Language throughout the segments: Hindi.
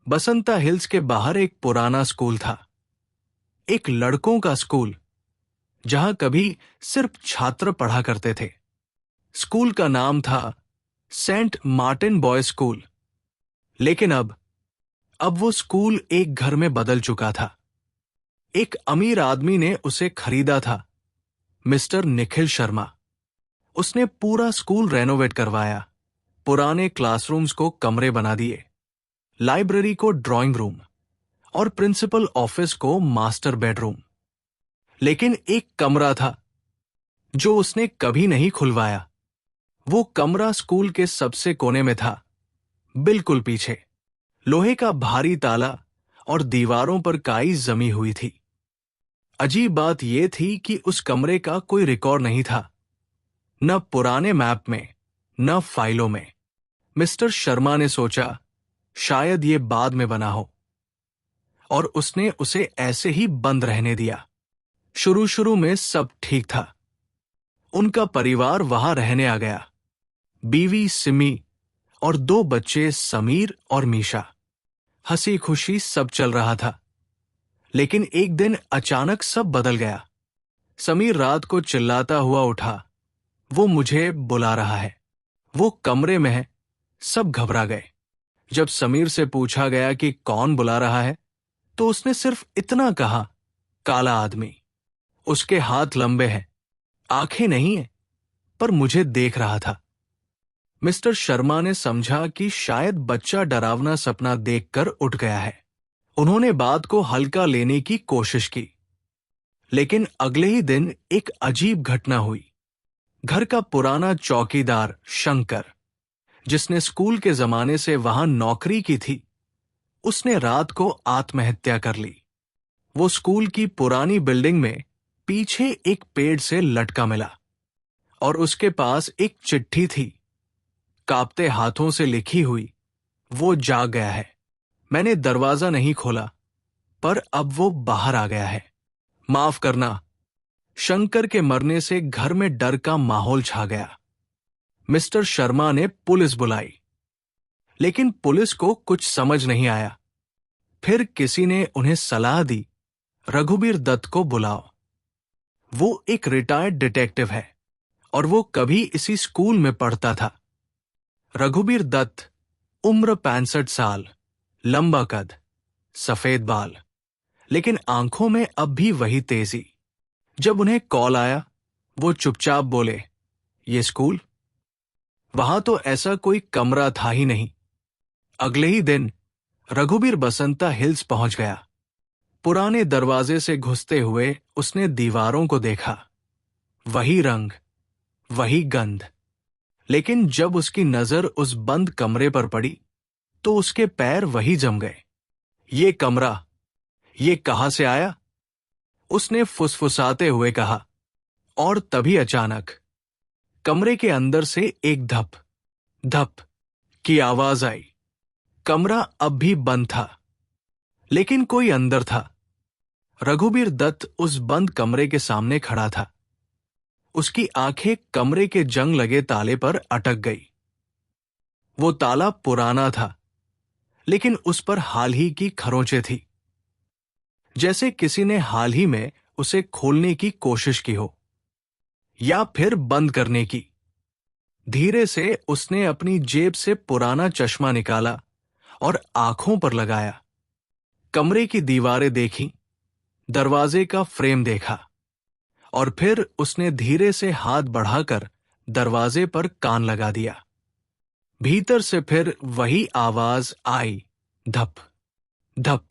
बसंता हिल्स के बाहर एक पुराना स्कूल था, एक लड़कों का स्कूल जहां कभी सिर्फ छात्र पढ़ा करते थे। स्कूल का नाम था सेंट मार्टिन बॉयज स्कूल। लेकिन अब वो स्कूल एक घर में बदल चुका था। एक अमीर आदमी ने उसे खरीदा था, मिस्टर निखिल शर्मा। उसने पूरा स्कूल रेनोवेट करवाया, पुराने क्लासरूम्स को कमरे बना दिए, लाइब्रेरी को ड्राइंग रूम और प्रिंसिपल ऑफिस को मास्टर बेडरूम। लेकिन एक कमरा था जो उसने कभी नहीं खुलवाया। वो कमरा स्कूल के सबसे कोने में था, बिल्कुल पीछे। लोहे का भारी ताला और दीवारों पर काई जमी हुई थी। अजीब बात यह थी कि उस कमरे का कोई रिकॉर्ड नहीं था, न पुराने मैप में, न फाइलों में। मिस्टर शर्मा ने सोचा, शायद ये बाद में बना हो, और उसने उसे ऐसे ही बंद रहने दिया। शुरू शुरू में सब ठीक था। उनका परिवार वहां रहने आ गया, बीवी सिमी और 2 बच्चे समीर और मीशा। हंसी खुशी सब चल रहा था। लेकिन एक दिन अचानक सब बदल गया। समीर रात को चिल्लाता हुआ उठा, वो मुझे बुला रहा है, वो कमरे में है। सब घबरा गए। जब समीर से पूछा गया कि कौन बुला रहा है, तो उसने सिर्फ इतना कहा, काला आदमी। उसके हाथ लंबे हैं, आंखें नहीं है, पर मुझे देख रहा था। मिस्टर शर्मा ने समझा कि शायद बच्चा डरावना सपना देखकर उठ गया है। उन्होंने बात को हल्का लेने की कोशिश की। लेकिन अगले ही दिन एक अजीब घटना हुई। घर का पुराना चौकीदार शंकर, जिसने स्कूल के जमाने से वहां नौकरी की थी, उसने रात को आत्महत्या कर ली। वो स्कूल की पुरानी बिल्डिंग में पीछे एक पेड़ से लटका मिला, और उसके पास एक चिट्ठी थी, कांपते हाथों से लिखी हुई, वो जाग गया है। मैंने दरवाजा नहीं खोला, पर अब वो बाहर आ गया है। माफ करना। शंकर के मरने से घर में डर का माहौल छा गया। मिस्टर शर्मा ने पुलिस बुलाई, लेकिन पुलिस को कुछ समझ नहीं आया। फिर किसी ने उन्हें सलाह दी, रघुबीर दत्त को बुलाओ। वो एक रिटायर्ड डिटेक्टिव है, और वो कभी इसी स्कूल में पढ़ता था। रघुबीर दत्त, उम्र 65 साल, लंबा कद, सफेद बाल, लेकिन आंखों में अब भी वही तेजी। जब उन्हें कॉल आया, वो चुपचाप बोले, ये स्कूल? वहां तो ऐसा कोई कमरा था ही नहीं। अगले ही दिन रघुबीर बसंता हिल्स पहुंच गया। पुराने दरवाजे से घुसते हुए उसने दीवारों को देखा, वही रंग, वही गंध। लेकिन जब उसकी नजर उस बंद कमरे पर पड़ी, तो उसके पैर वही जम गए। ये कमरा, ये कहां से आया? उसने फुसफुसाते हुए कहा। और तभी अचानक कमरे के अंदर से एक धप धप की आवाज आई। कमरा अब भी बंद था, लेकिन कोई अंदर था। रघुबीर दत्त उस बंद कमरे के सामने खड़ा था। उसकी आंखें कमरे के जंग लगे ताले पर अटक गई। वो ताला पुराना था, लेकिन उस पर हाल ही की खरोंचें थी, जैसे किसी ने हाल ही में उसे खोलने की कोशिश की हो, या फिर बंद करने की। धीरे से उसने अपनी जेब से पुराना चश्मा निकाला और आंखों पर लगाया। कमरे की दीवारें देखी, दरवाजे का फ्रेम देखा, और फिर उसने धीरे से हाथ बढ़ाकर दरवाजे पर कान लगा दिया। भीतर से फिर वही आवाज आई, धप धप,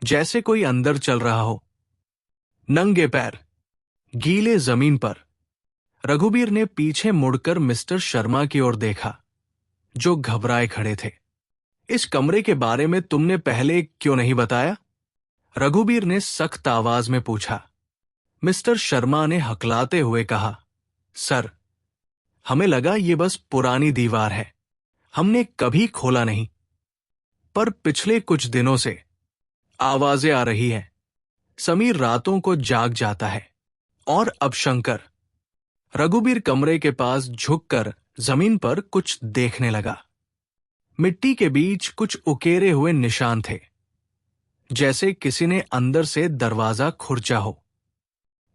जैसे कोई अंदर चल रहा हो। नंगे पैर, गीले जमीन पर। रघुबीर ने पीछे मुड़कर मिस्टर शर्मा की ओर देखा, जो घबराए खड़े थे। इस कमरे के बारे में तुमने पहले क्यों नहीं बताया? रघुबीर ने सख्त आवाज में पूछा। मिस्टर शर्मा ने हकलाते हुए कहा, सर, हमें लगा ये बस पुरानी दीवार है, हमने कभी खोला नहीं। पर पिछले कुछ दिनों से आवाजें आ रही हैं। समीर रातों को जाग जाता है, और अब शंकर। रघुबीर कमरे के पास झुककर जमीन पर कुछ देखने लगा। मिट्टी के बीच कुछ उकेरे हुए निशान थे, जैसे किसी ने अंदर से दरवाजा खुरचा हो।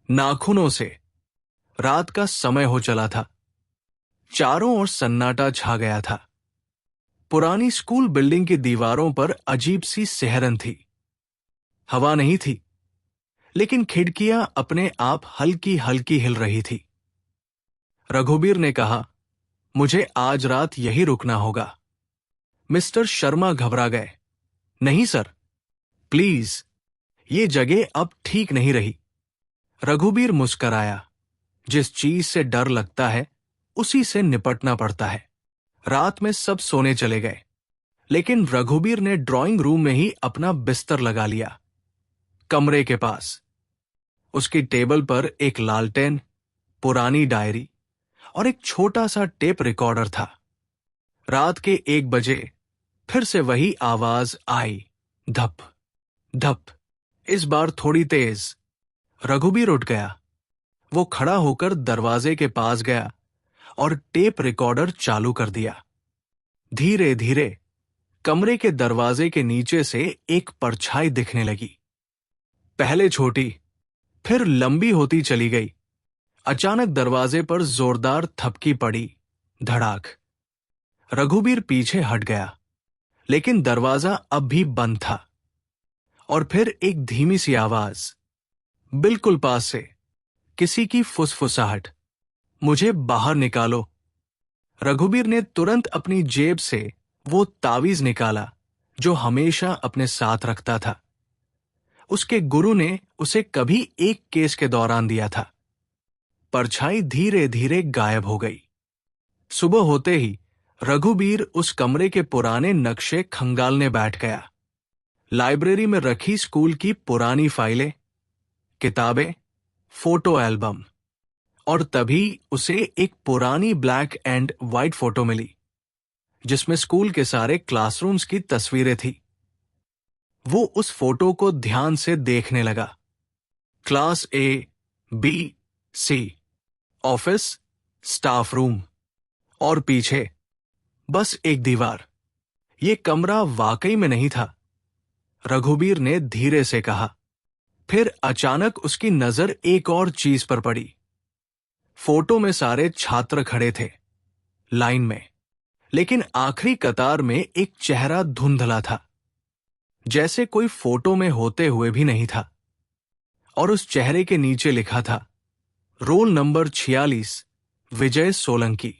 नाखूनों से। रात का समय हो चला था। चारों ओर सन्नाटा छा गया था। पुरानी स्कूल बिल्डिंग की दीवारों पर अजीब सी सिहरन थी। हवा नहीं थी, लेकिन खिड़कियां अपने आप हल्की हल्की हिल रही थी। रघुबीर ने कहा, मुझे आज रात यही रुकना होगा। मिस्टर शर्मा घबरा गए। नहीं सर, प्लीज, ये जगह अब ठीक नहीं रही। रघुबीर मुस्कराया। जिस चीज से डर लगता है उसी से निपटना पड़ता है। रात में सब सोने चले गए, लेकिन रघुबीर ने ड्राइंग रूम में ही अपना बिस्तर लगा लिया। कमरे के पास उसकी टेबल पर एक लालटेन, पुरानी डायरी और एक छोटा सा टेप रिकॉर्डर था। रात के 1 बजे फिर से वही आवाज आई, धप धप, इस बार थोड़ी तेज। रघुबीर उठ गया। वो खड़ा होकर दरवाजे के पास गया और टेप रिकॉर्डर चालू कर दिया। धीरे धीरे कमरे के दरवाजे के नीचे से एक परछाई दिखने लगी। पहले छोटी, फिर लंबी होती चली गई। अचानक दरवाजे पर जोरदार थपकी पड़ी, धड़ाक। रघुबीर पीछे हट गया, लेकिन दरवाजा अब भी बंद था। और फिर एक धीमी सी आवाज, बिल्कुल पास से, किसी की फुसफुसाहट, मुझे बाहर निकालो। रघुबीर ने तुरंत अपनी जेब से वो तावीज निकाला जो हमेशा अपने साथ रखता था। उसके गुरु ने उसे कभी एक केस के दौरान दिया था। परछाई धीरे धीरे गायब हो गई। सुबह होते ही रघुबीर उस कमरे के पुराने नक्शे खंगालने बैठ गया। लाइब्रेरी में रखी स्कूल की पुरानी फाइलें, किताबें, फोटो एल्बम। और तभी उसे एक पुरानी ब्लैक एंड व्हाइट फोटो मिली, जिसमें स्कूल के सारे क्लासरूम्स की तस्वीरें थी। वो उस फोटो को ध्यान से देखने लगा। Class A, B, C, office, staff room, और पीछे बस एक दीवार। ये कमरा वाकई में नहीं था, रघुबीर ने धीरे से कहा। फिर अचानक उसकी नजर एक और चीज पर पड़ी। फोटो में सारे छात्र खड़े थे, लाइन में, लेकिन आखिरी कतार में एक चेहरा धुंधला था, जैसे कोई फोटो में होते हुए भी नहीं था। और उस चेहरे के नीचे लिखा था, रोल नंबर 46, विजय सोलंकी।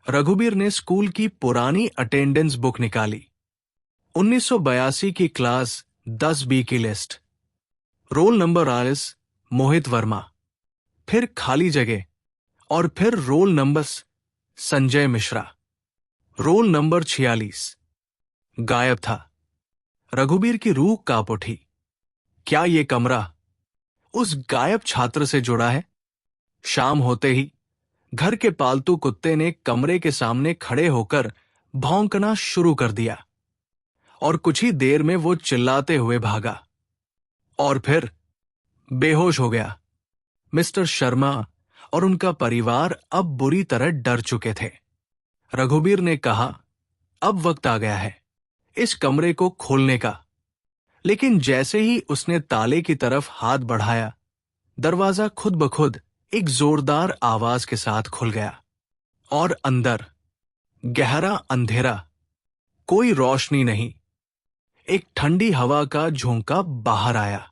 रघुबीर ने स्कूल की पुरानी अटेंडेंस बुक निकाली। 1982 की क्लास 10B की लिस्ट। रोल नंबर 48, मोहित वर्मा। फिर खाली जगह, और फिर roll numbers, Sanjay Mishra. Roll number 46 गायब था। रघुबीर की रूह कांप उठी। क्या ये कमरा उस गायब छात्र से जुड़ा है? शाम होते ही घर के पालतू कुत्ते ने कमरे के सामने खड़े होकर भौंकना शुरू कर दिया, और कुछ ही देर में वो चिल्लाते हुए भागा और फिर बेहोश हो गया। मिस्टर शर्मा और उनका परिवार अब बुरी तरह डर चुके थे। रघुबीर ने कहा, अब वक्त आ गया है इस कमरे को खोलने का। लेकिन जैसे ही उसने ताले की तरफ हाथ बढ़ाया, दरवाजा खुद ब खुद एक जोरदार आवाज के साथ खुल गया, और अंदर गहरा अंधेरा, कोई रोशनी नहीं। एक ठंडी हवा का झोंका बाहर आया,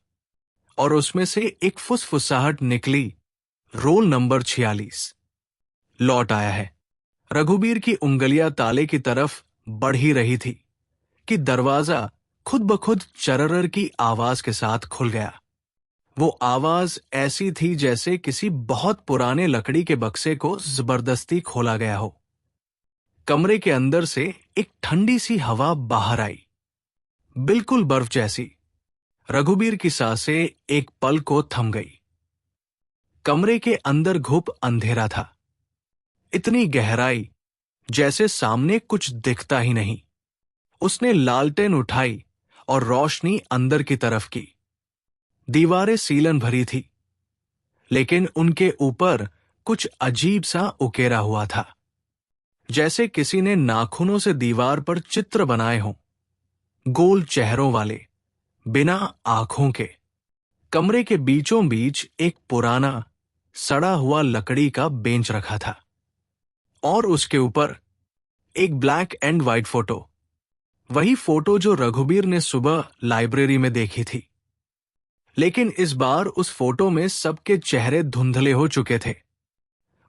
और उसमें से एक फुसफुसाहट निकली, रोल नंबर 46 लौट आया है। रघुबीर की उंगलियां ताले की तरफ बढ़ ही रही थी कि दरवाजा खुद ब खुद चरर की आवाज के साथ खुल गया। वो आवाज ऐसी थी जैसे किसी बहुत पुराने लकड़ी के बक्से को जबरदस्ती खोला गया हो। कमरे के अंदर से एक ठंडी सी हवा बाहर आई, बिल्कुल बर्फ जैसी। रघुबीर की सांसें एक पल को थम गई। कमरे के अंदर घुप अंधेरा था, इतनी गहराई जैसे सामने कुछ दिखता ही नहीं। उसने लालटेन उठाई और रोशनी अंदर की तरफ की। दीवारें सीलन भरी थी, लेकिन उनके ऊपर कुछ अजीब सा उकेरा हुआ था, जैसे किसी ने नाखूनों से दीवार पर चित्र बनाए हों, गोल चेहरों वाले, बिना आंखों के। कमरे के बीचों बीच एक पुराना सड़ा हुआ लकड़ी का बेंच रखा था और उसके ऊपर एक ब्लैक एंड व्हाइट फोटो, वही फोटो जो रघुबीर ने सुबह लाइब्रेरी में देखी थी। लेकिन इस बार उस फोटो में सबके चेहरे धुंधले हो चुके थे।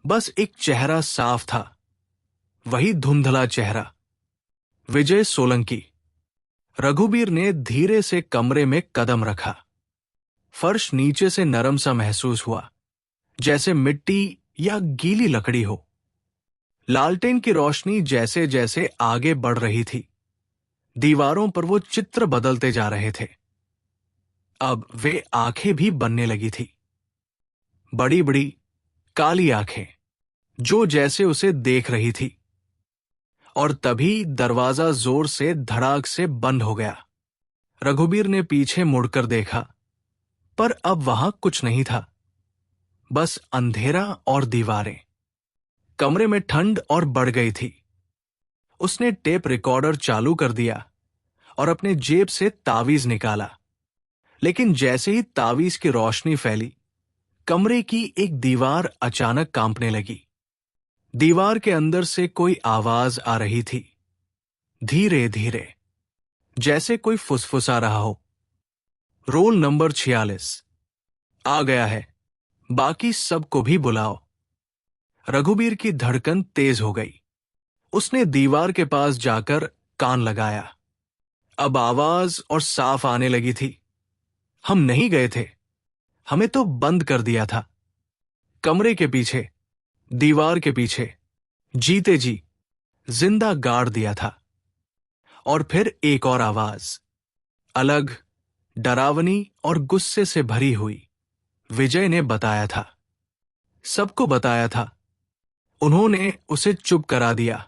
बस एक चेहरा साफ था, वही धुंधला चेहरा, विजय सोलंकी। रघुबीर ने धीरे से कमरे में कदम रखा। फर्श नीचे से नरम सा महसूस हुआ, जैसे मिट्टी या गीली लकड़ी हो। लालटेन की रोशनी जैसे जैसे आगे बढ़ रही थी, दीवारों पर वो चित्र बदलते जा रहे थे। अब वे आंखें भी बनने लगी थी, बड़ी बड़ी काली आंखें, जो जैसे उसे देख रही थी। और तभी दरवाजा जोर से धड़ाक से बंद हो गया। रघुबीर ने पीछे मुड़कर देखा, पर अब वहां कुछ नहीं था, बस अंधेरा और दीवारें। कमरे में ठंड और बढ़ गई थी। उसने टेप रिकॉर्डर चालू कर दिया और अपने जेब से तावीज निकाला। लेकिन जैसे ही तावीज की रोशनी फैली, कमरे की एक दीवार अचानक कांपने लगी। दीवार के अंदर से कोई आवाज आ रही थी, धीरे धीरे, जैसे कोई फुसफुसा रहा हो। रोल नंबर 46 आ गया है, बाकी सबको भी बुलाओ। रघुबीर की धड़कन तेज हो गई। उसने दीवार के पास जाकर कान लगाया। अब आवाज और साफ आने लगी थी। हम नहीं गए थे, हमें तो बंद कर दिया था। कमरे के पीछे, दीवार के पीछे, जीते जी जिंदा गाड़ दिया था। और फिर एक और आवाज, अलग, डरावनी और गुस्से से भरी हुई। विजय ने बताया था, सबको बताया था। उन्होंने उसे चुप करा दिया।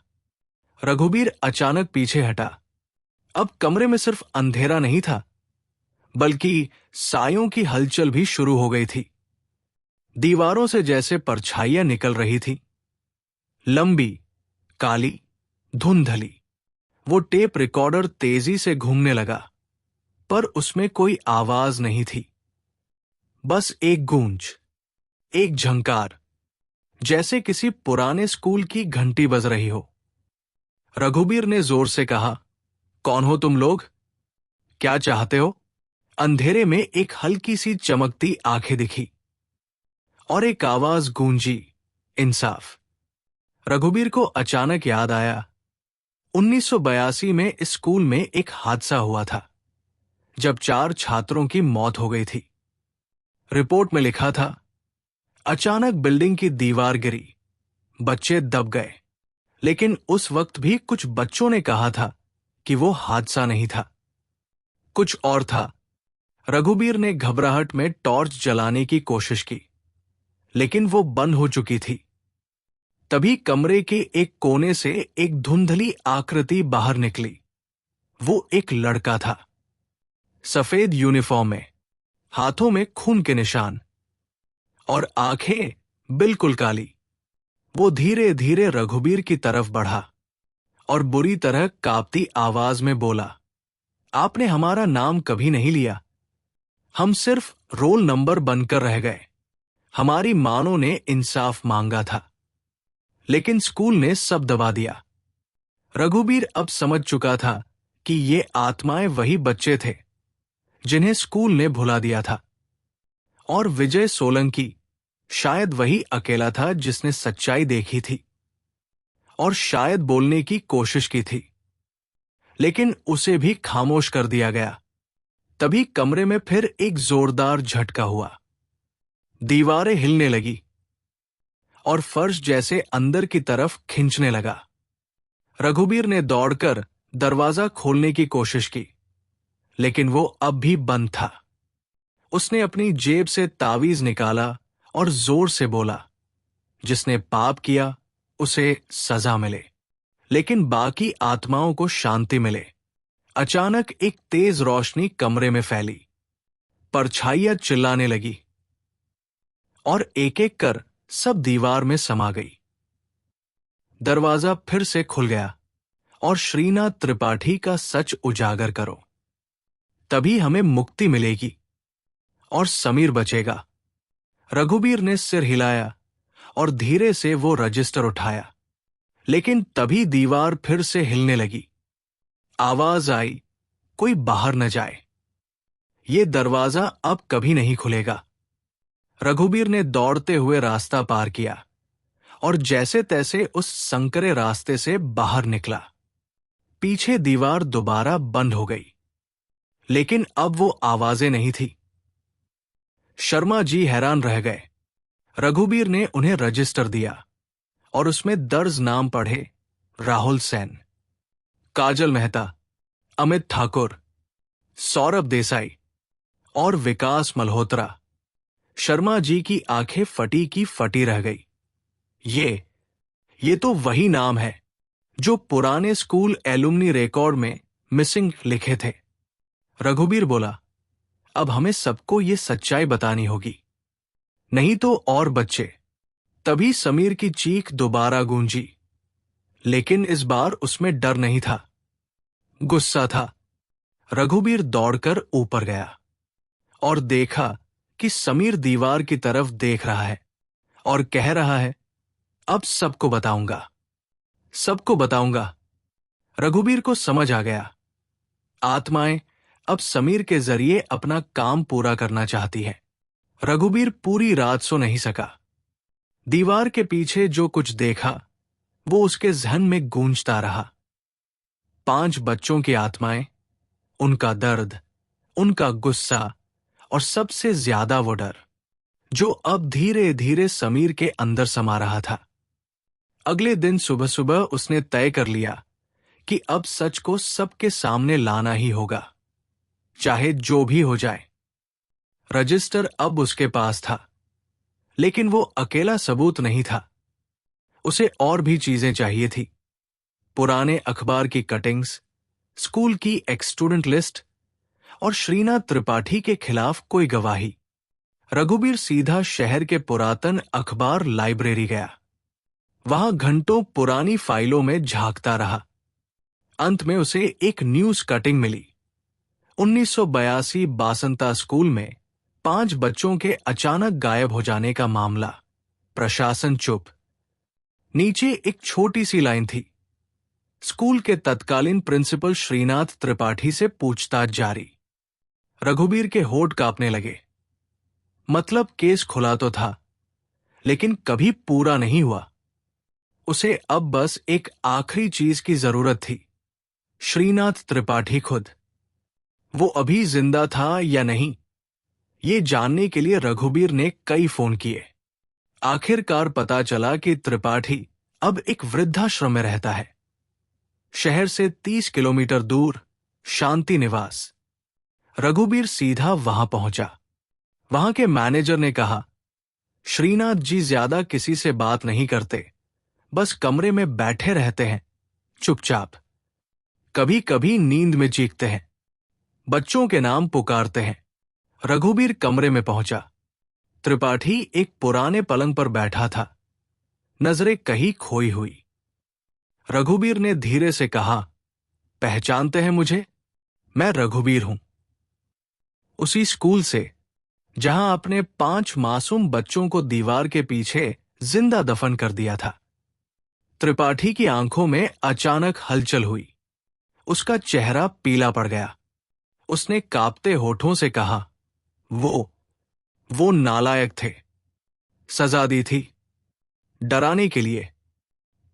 रघुबीर अचानक पीछे हटा। अब कमरे में सिर्फ अंधेरा नहीं था, बल्कि सायों की हलचल भी शुरू हो गई थी। दीवारों से जैसे परछाइयां निकल रही थी, लंबी, काली, धुंधली। वो टेप रिकॉर्डर तेजी से घूमने लगा, पर उसमें कोई आवाज नहीं थी। बस एक गूंज, एक झंकार, जैसे किसी पुराने स्कूल की घंटी बज रही हो। रघुबीर ने जोर से कहा, कौन हो तुम लोग? क्या चाहते हो? अंधेरे में एक हल्की सी चमकती आंखें दिखी और एक आवाज गूंजी, इंसाफ। रघुबीर को अचानक याद आया, 1982 में इस स्कूल में एक हादसा हुआ था, जब 4 छात्रों की मौत हो गई थी। रिपोर्ट में लिखा था, अचानक बिल्डिंग की दीवार गिरी, बच्चे दब गए। लेकिन उस वक्त भी कुछ बच्चों ने कहा था कि वो हादसा नहीं था, कुछ और था। रघुबीर ने घबराहट में टॉर्च जलाने की कोशिश की, लेकिन वो बंद हो चुकी थी। तभी कमरे के एक कोने से एक धुंधली आकृति बाहर निकली। वो एक लड़का था, सफेद यूनिफॉर्म में, हाथों में खून के निशान और आंखें बिल्कुल काली। वो धीरे धीरे रघुबीर की तरफ बढ़ा और बुरी तरह कांपती आवाज में बोला, आपने हमारा नाम कभी नहीं लिया, हम सिर्फ रोल नंबर बनकर रह गए। हमारी मानों ने इंसाफ मांगा था, लेकिन स्कूल ने सब दबा दिया। रघुबीर अब समझ चुका था कि ये आत्माएं वही बच्चे थे जिन्हें स्कूल ने भुला दिया था, और विजय सोलंकी शायद वही अकेला था जिसने सच्चाई देखी थी और शायद बोलने की कोशिश की थी, लेकिन उसे भी खामोश कर दिया गया। तभी कमरे में फिर एक जोरदार झटका हुआ। दीवारें हिलने लगी और फर्श जैसे अंदर की तरफ खींचने लगा। रघुबीर ने दौड़कर दरवाजा खोलने की कोशिश की, लेकिन वो अब भी बंद था। उसने अपनी जेब से तावीज निकाला और जोर से बोला, जिसने पाप किया उसे सजा मिले, लेकिन बाकी आत्माओं को शांति मिले। अचानक एक तेज रोशनी कमरे में फैली, परछाइयां चिल्लाने लगी और एक एक कर सब दीवार में समा गई। दरवाजा फिर से खुल गया और श्रीनाथ त्रिपाठी का सच उजागर करो, तभी हमें मुक्ति मिलेगी और समीर बचेगा। रघुबीर ने सिर हिलाया और धीरे से वो रजिस्टर उठाया, लेकिन तभी दीवार फिर से हिलने लगी। आवाज आई, कोई बाहर न जाए, ये दरवाजा अब कभी नहीं खुलेगा। रघुबीर ने दौड़ते हुए रास्ता पार किया और जैसे तैसे उस संकरे रास्ते से बाहर निकला। पीछे दीवार दोबारा बंद हो गई, लेकिन अब वो आवाजें नहीं थी। शर्मा जी हैरान रह गए। रघुबीर ने उन्हें रजिस्टर दिया और उसमें दर्ज नाम पढ़े, राहुल सेन, काजल मेहता, अमित ठाकुर, सौरभ देसाई और विकास मल्होत्रा। शर्मा जी की आंखें फटी की फटी रह गई। ये तो वही नाम है जो पुराने स्कूल एलुमनी रिकॉर्ड में मिसिंग लिखे थे। रघुबीर बोला, अब हमें सबको ये सच्चाई बतानी होगी, नहीं तो और बच्चे। तभी समीर की चीख दोबारा गूंजी, लेकिन इस बार उसमें डर नहीं था, गुस्सा था। रघुबीर दौड़कर ऊपर गया और देखा कि समीर दीवार की तरफ देख रहा है और कह रहा है, अब सबको बताऊंगा, सबको बताऊंगा। रघुबीर को समझ आ गया, आत्माएं अब समीर के जरिए अपना काम पूरा करना चाहती है। रघुबीर पूरी रात सो नहीं सका। दीवार के पीछे जो कुछ देखा वो उसके जहन में गूंजता रहा। 5 बच्चों की आत्माएं, उनका दर्द, उनका गुस्सा और सबसे ज्यादा वो डर जो अब धीरे धीरे समीर के अंदर समा रहा था। अगले दिन सुबह सुबह उसने तय कर लिया कि अब सच को सबके सामने लाना ही होगा, चाहे जो भी हो जाए। रजिस्टर अब उसके पास था, लेकिन वो अकेला सबूत नहीं था। उसे और भी चीजें चाहिए थी, पुराने अखबार की कटिंग्स, स्कूल की एक्स स्टूडेंट लिस्ट और श्रीनाथ त्रिपाठी के खिलाफ कोई गवाही। रघुबीर सीधा शहर के पुरातन अखबार लाइब्रेरी गया। वहां घंटों पुरानी फाइलों में झांकता रहा। अंत में उसे एक न्यूज कटिंग मिली। 1982 बासंता स्कूल में 5 बच्चों के अचानक गायब हो जाने का मामला, प्रशासन चुप। नीचे एक छोटी सी लाइन थी, स्कूल के तत्कालीन प्रिंसिपल श्रीनाथ त्रिपाठी से पूछताछ जारी। रघुबीर के होठ कांपने लगे। मतलब केस खुला तो था, लेकिन कभी पूरा नहीं हुआ। उसे अब बस एक आखिरी चीज की जरूरत थी, श्रीनाथ त्रिपाठी खुद। वो अभी जिंदा था या नहीं, ये जानने के लिए रघुबीर ने कई फोन किए। आखिरकार पता चला कि त्रिपाठी अब एक वृद्धाश्रम में रहता है, शहर से 30 किलोमीटर दूर, शांति निवास। रघुबीर सीधा वहां पहुंचा। वहां के मैनेजर ने कहा, श्रीनाथ जी ज्यादा किसी से बात नहीं करते, बस कमरे में बैठे रहते हैं, चुपचाप। कभी कभी नींद में चीखते हैं, बच्चों के नाम पुकारते हैं। रघुबीर कमरे में पहुंचा। त्रिपाठी एक पुराने पलंग पर बैठा था, नजरें कहीं खोई हुई। रघुबीर ने धीरे से कहा, पहचानते हैं मुझे? मैं रघुबीर हूं, उसी स्कूल से जहां आपने 5 मासूम बच्चों को दीवार के पीछे जिंदा दफन कर दिया था। त्रिपाठी की आंखों में अचानक हलचल हुई। उसका चेहरा पीला पड़ गया। उसने कांपते होठों से कहा, वो नालायक थे, सजा दी थी, डराने के लिए,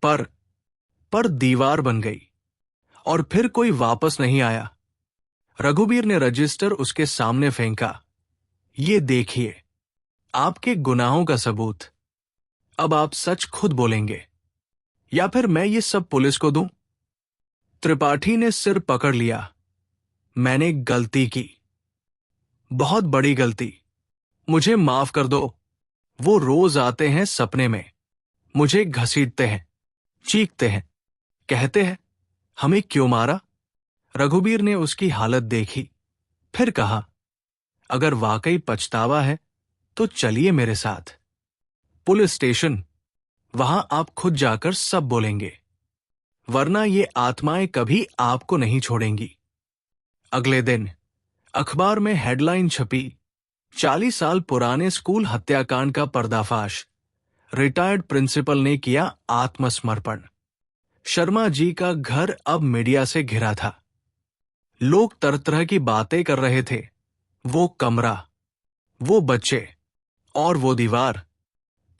पर दीवार बन गई और फिर कोई वापस नहीं आया। रघुबीर ने रजिस्टर उसके सामने फेंका। ये देखिए, आपके गुनाहों का सबूत। अब आप सच खुद बोलेंगे या फिर मैं ये सब पुलिस को दूं? त्रिपाठी ने सिर पकड़ लिया। मैंने गलती की, बहुत बड़ी गलती, मुझे माफ कर दो। वो रोज आते हैं सपने में, मुझे घसीटते हैं, चीखते हैं, कहते हैं, हमें क्यों मारा? रघुबीर ने उसकी हालत देखी, फिर कहा, अगर वाकई पछतावा है तो चलिए मेरे साथ पुलिस स्टेशन। वहां आप खुद जाकर सब बोलेंगे, वरना ये आत्माएं कभी आपको नहीं छोड़ेंगी। अगले दिन अखबार में हेडलाइन छपी, 40 साल पुराने स्कूल हत्याकांड का पर्दाफाश, रिटायर्ड प्रिंसिपल ने किया आत्मसमर्पण। शर्मा जी का घर अब मीडिया से घिरा था। लोग तरह तरह की बातें कर रहे थे। वो कमरा, वो बच्चे और वो दीवार।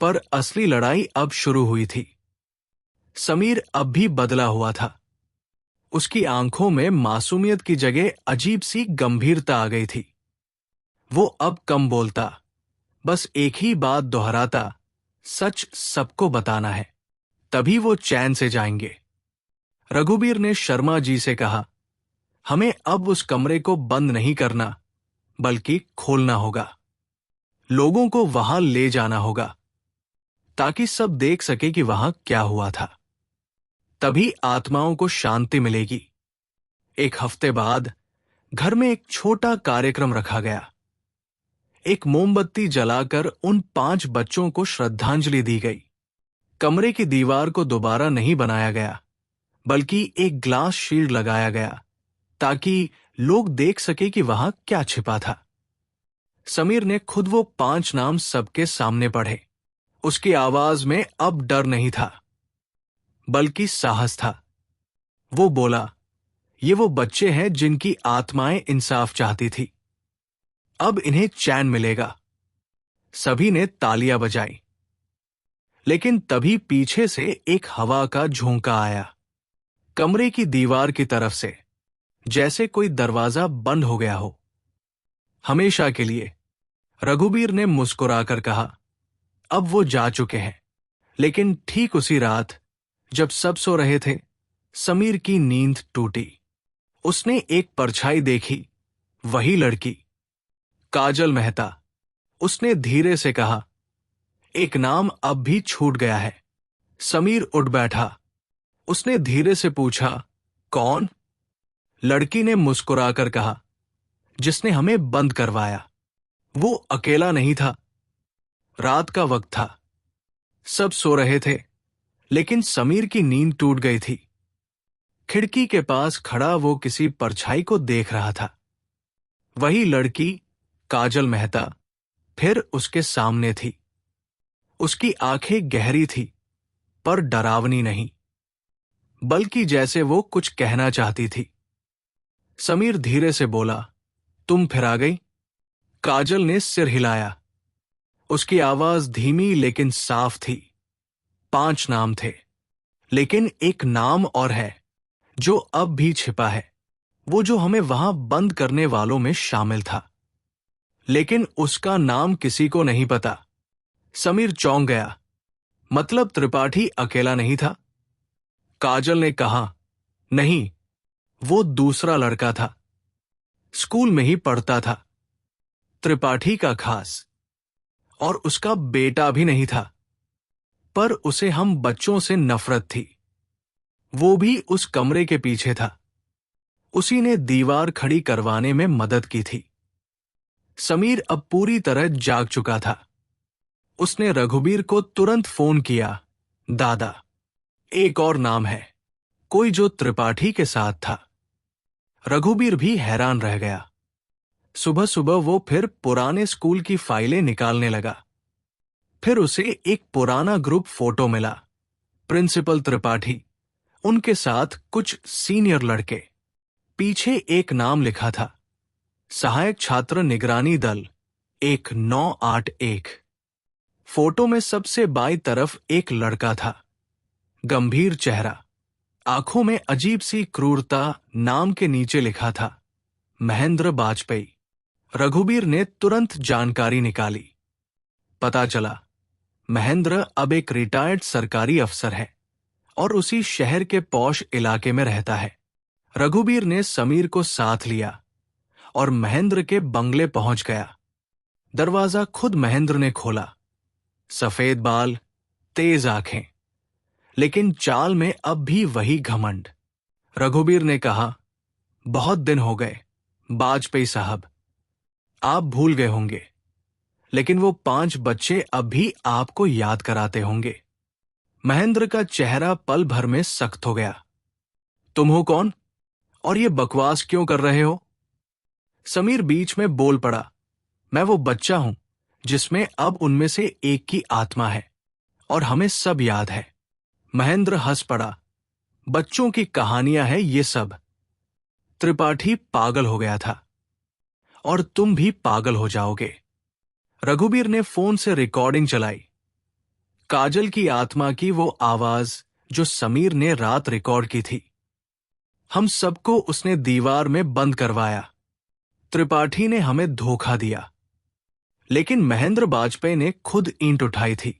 पर असली लड़ाई अब शुरू हुई थी। समीर अब भी बदला हुआ था। उसकी आंखों में मासूमियत की जगह अजीब सी गंभीरता आ गई थी। वो अब कम बोलता, बस एक ही बात दोहराता, सच सबको बताना है, तभी वो चैन से जाएंगे। रघुबीर ने शर्मा जी से कहा, हमें अब उस कमरे को बंद नहीं करना, बल्कि खोलना होगा। लोगों को वहां ले जाना होगा, ताकि सब देख सके कि वहां क्या हुआ था। तभी आत्माओं को शांति मिलेगी। एक हफ्ते बाद घर में एक छोटा कार्यक्रम रखा गया। एक मोमबत्ती जलाकर उन 5 बच्चों को श्रद्धांजलि दी गई। कमरे की दीवार को दोबारा नहीं बनाया गया, बल्कि एक ग्लास शील्ड लगाया गया, ताकि लोग देख सके कि वहां क्या छिपा था। समीर ने खुद वो 5 नाम सबके सामने पढ़े। उसकी आवाज में अब डर नहीं था, बल्कि साहस था। वो बोला, ये वो बच्चे हैं जिनकी आत्माएं इंसाफ चाहती थी। अब इन्हें चैन मिलेगा। सभी ने तालियां बजाई। लेकिन तभी पीछे से एक हवा का झोंका आया, कमरे की दीवार की तरफ से, जैसे कोई दरवाजा बंद हो गया हो। हमेशा के लिए। रघुबीर ने मुस्कुराकर कहा, अब वो जा चुके हैं। लेकिन ठीक उसी रात, जब सब सो रहे थे, समीर की नींद टूटी। उसने एक परछाई देखी, वही लड़की, काजल मेहता। उसने धीरे से कहा, एक नाम अब भी छूट गया है। समीर उठ बैठा। उसने धीरे से पूछा, कौन? लड़की ने मुस्कुराकर कहा, जिसने हमें बंद करवाया। वो अकेला नहीं था। रात का वक्त था। सब सो रहे थे, लेकिन समीर की नींद टूट गई थी। खिड़की के पास खड़ा वो किसी परछाई को देख रहा था। वही लड़की, काजल मेहता, फिर उसके सामने थी। उसकी आंखें गहरी थी, पर डरावनी नहीं, बल्कि जैसे वो कुछ कहना चाहती थी। समीर धीरे से बोला, तुम फिर आ गई? काजल ने सिर हिलाया। उसकी आवाज धीमी लेकिन साफ थी। 5 नाम थे, लेकिन एक नाम और है, जो अब भी छिपा है। वो जो हमें वहां बंद करने वालों में शामिल था, लेकिन उसका नाम किसी को नहीं पता। समीर चौंक गया। मतलब त्रिपाठी अकेला नहीं था? काजल ने कहा, नहीं, वो दूसरा लड़का था। स्कूल में ही पढ़ता था, त्रिपाठी का खास। और उसका बेटा भी नहीं था, पर उसे हम बच्चों से नफरत थी। वो भी उस कमरे के पीछे था। उसी ने दीवार खड़ी करवाने में मदद की थी। समीर अब पूरी तरह जाग चुका था। उसने रघुबीर को तुरंत फोन किया, दादा, एक और नाम है, कोई जो त्रिपाठी के साथ था। रघुबीर भी हैरान रह गया। सुबह सुबह वो फिर पुराने स्कूल की फाइलें निकालने लगा। फिर उसे एक पुराना ग्रुप फोटो मिला, प्रिंसिपल त्रिपाठी, उनके साथ कुछ सीनियर लड़के। पीछे एक नाम लिखा था, सहायक छात्र निगरानी दल 1981। फोटो में सबसे बाईं तरफ एक लड़का था, गंभीर चेहरा, आंखों में अजीब सी क्रूरता। नाम के नीचे लिखा था, महेंद्र बाजपेयी। रघुबीर ने तुरंत जानकारी निकाली। पता चला, महेंद्र अब एक रिटायर्ड सरकारी अफसर है और उसी शहर के पॉश इलाके में रहता है। रघुबीर ने समीर को साथ लिया और महेंद्र के बंगले पहुंच गया। दरवाजा खुद महेंद्र ने खोला। सफेद बाल, तेज आंखें, लेकिन चाल में अब भी वही घमंड। रघुबीर ने कहा, बहुत दिन हो गए बाजपेयी साहब, आप भूल गए होंगे, लेकिन वो 5 बच्चे अब भी आपको याद कराते होंगे। महेंद्र का चेहरा पल भर में सख्त हो गया। तुम हो कौन और ये बकवास क्यों कर रहे हो? समीर बीच में बोल पड़ा। मैं वो बच्चा हूं जिसमें अब उनमें से एक की आत्मा है और हमें सब याद है। महेंद्र हंस पड़ा। बच्चों की कहानियां हैं ये सब। त्रिपाठी पागल हो गया था। और तुम भी पागल हो जाओगे। रघुबीर ने फोन से रिकॉर्डिंग चलाई। काजल की आत्मा की वो आवाज जो समीर ने रात रिकॉर्ड की थी। हम सबको उसने दीवार में बंद करवाया। त्रिपाठी ने हमें धोखा दिया। लेकिन महेंद्र बाजपेयी ने खुद ईंट उठाई थी।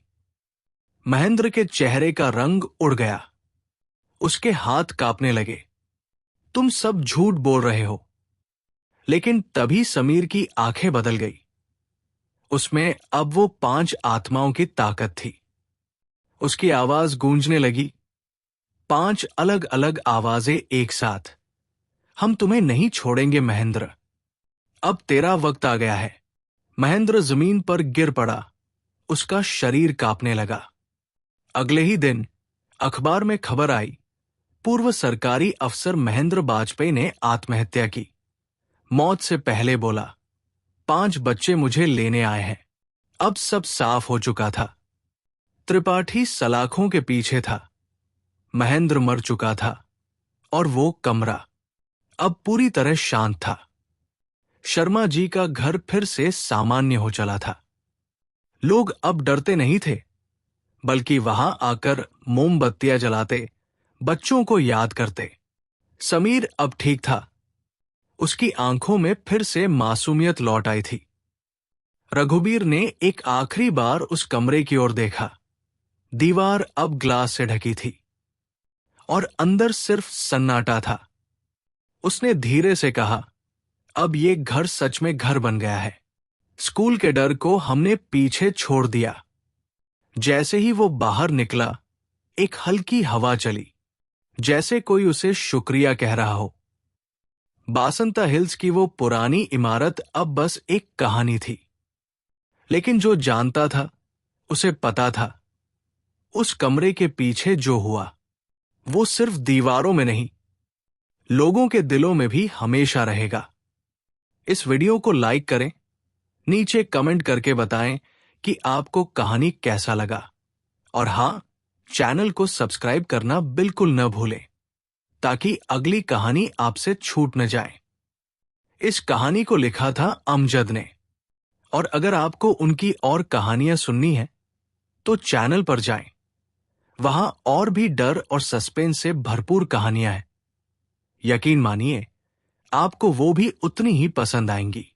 महेंद्र के चेहरे का रंग उड़ गया। उसके हाथ कांपने लगे। तुम सब झूठ बोल रहे हो। लेकिन तभी समीर की आंखें बदल गई। उसमें अब वो 5 आत्माओं की ताकत थी। उसकी आवाज गूंजने लगी। 5 अलग अलग आवाजें एक साथ। हम तुम्हें नहीं छोड़ेंगे महेंद्र। अब तेरा वक्त आ गया है। महेंद्र जमीन पर गिर पड़ा। उसका शरीर कांपने लगा। अगले ही दिन अखबार में खबर आई, पूर्व सरकारी अफसर महेंद्र बाजपेयी ने आत्महत्या की। मौत से पहले बोला, 5 बच्चे मुझे लेने आए हैं। अब सब साफ हो चुका था। त्रिपाठी सलाखों के पीछे था। महेंद्र मर चुका था और वो कमरा अब पूरी तरह शांत था। शर्मा जी का घर फिर से सामान्य हो चला था। लोग अब डरते नहीं थे, बल्कि वहां आकर मोमबत्तियां जलाते, बच्चों को याद करते। समीर अब ठीक था। उसकी आंखों में फिर से मासूमियत लौट आई थी। रघुबीर ने एक आखिरी बार उस कमरे की ओर देखा। दीवार अब ग्लास से ढकी थी और अंदर सिर्फ सन्नाटा था। उसने धीरे से कहा, अब ये घर सच में घर बन गया है। स्कूल के डर को हमने पीछे छोड़ दिया। जैसे ही वो बाहर निकला, एक हल्की हवा चली, जैसे कोई उसे शुक्रिया कह रहा हो। बासंता हिल्स की वो पुरानी इमारत अब बस एक कहानी थी। लेकिन जो जानता था, उसे पता था, उस कमरे के पीछे जो हुआ, वो सिर्फ दीवारों में नहीं, लोगों के दिलों में भी हमेशा रहेगा। इस वीडियो को लाइक करें, नीचे कमेंट करके बताएं कि आपको कहानी कैसा लगा। और हां, चैनल को सब्सक्राइब करना बिल्कुल न भूलें, ताकि अगली कहानी आपसे छूट न जाए। इस कहानी को लिखा था अमजद ने। और अगर आपको उनकी और कहानियां सुननी है, तो चैनल पर जाएं। वहां और भी डर और सस्पेंस से भरपूर कहानियां हैं। यकीन मानिए, आपको वो भी उतनी ही पसंद आएंगी।